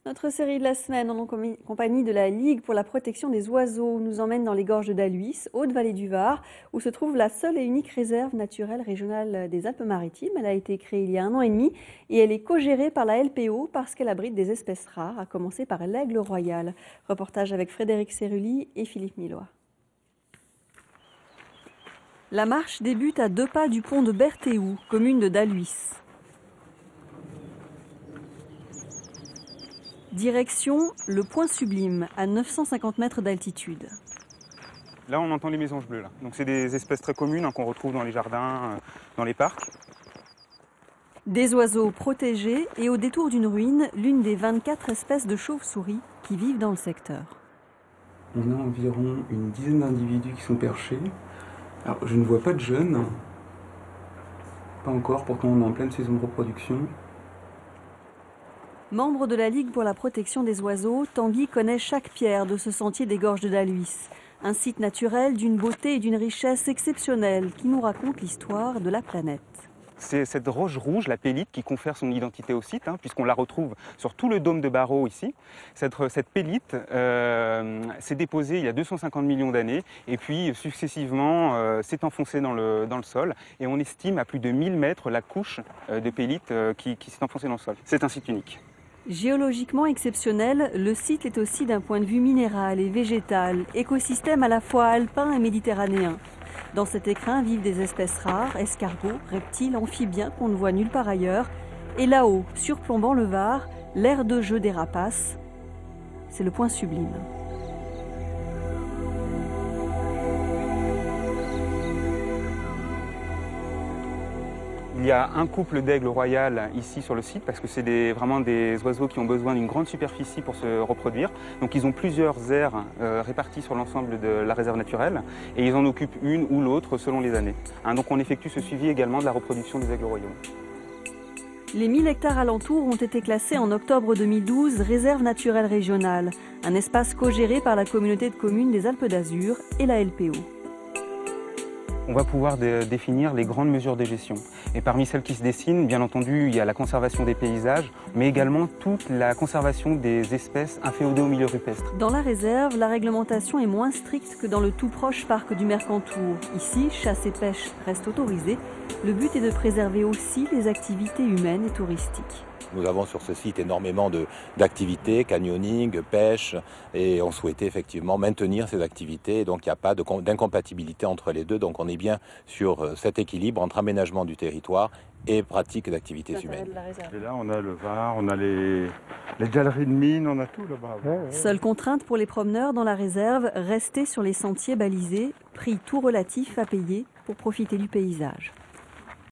Notre série de la semaine en compagnie de la Ligue pour la protection des oiseaux nous emmène dans les gorges d'Alhuis, Haute-Vallée du Var, où se trouve la seule et unique réserve naturelle régionale des Alpes-Maritimes. Elle a été créée il y a 1 an et demi et elle est co-gérée par la LPO parce qu'elle abrite des espèces rares, à commencer par l'aigle royal. Reportage avec Frédéric Cerulli et Philippe Millois. La marche débute à 2 pas du pont de Berthéou, commune de Dalhuis. Direction le Point Sublime, à 950 mètres d'altitude. Là, on entend les mésanges bleus. Donc, c'est des espèces très communes qu'on retrouve dans les jardins, dans les parcs. Des oiseaux protégés et au détour d'une ruine, l'une des 24 espèces de chauves-souris qui vivent dans le secteur. On a environ une dizaine d'individus qui sont perchés. Alors, je ne vois pas de jeunes. Pas encore, pourtant on est en pleine saison de reproduction. Membre de la Ligue pour la protection des oiseaux, Tanguy connaît chaque pierre de ce sentier des gorges de Dalhuis. Un site naturel d'une beauté et d'une richesse exceptionnelle qui nous raconte l'histoire de la planète. C'est cette roche rouge, la pélite, qui confère son identité au site, puisqu'on la retrouve sur tout le dôme de Barreau ici. Cette pélite s'est déposée il y a 250 millions d'années et puis successivement s'est enfoncée dans le sol. Et on estime à plus de 1000 mètres la couche de pélite qui s'est enfoncée dans le sol. C'est un site unique. Géologiquement exceptionnel, le site est aussi d'un point de vue minéral et végétal, écosystème à la fois alpin et méditerranéen. Dans cet écrin vivent des espèces rares, escargots, reptiles, amphibiens qu'on ne voit nulle part ailleurs. Et là-haut, surplombant le Var, l'aire de jeu des rapaces, c'est le Point Sublime. Il y a un couple d'aigles royales ici sur le site parce que c'est vraiment des oiseaux qui ont besoin d'une grande superficie pour se reproduire. Donc ils ont plusieurs aires réparties sur l'ensemble de la réserve naturelle et ils en occupent une ou l'autre selon les années. Donc on effectue ce suivi également de la reproduction des aigles royaux. Les 1000 hectares alentours ont été classés en octobre 2012 réserve naturelle régionale, un espace co-géré par la communauté de communes des Alpes d'Azur et la LPO. On va pouvoir définir les grandes mesures de gestion. Et parmi celles qui se dessinent, bien entendu, il y a la conservation des paysages, mais également toute la conservation des espèces inféodées au milieu rupestre. Dans la réserve, la réglementation est moins stricte que dans le tout proche parc du Mercantour. Ici, chasse et pêche restent autorisées. Le but est de préserver aussi les activités humaines et touristiques. Nous avons sur ce site énormément d'activités, canyoning, pêche, et on souhaitait effectivement maintenir ces activités. Donc il n'y a pas d'incompatibilité entre les deux. Donc on est bien sur cet équilibre entre aménagement du territoire et pratique d'activités humaines. Et là on a le Var, on a les galeries de mines, on a tout là-bas. Seule contrainte pour les promeneurs dans la réserve, rester sur les sentiers balisés, prix tout relatif à payer pour profiter du paysage.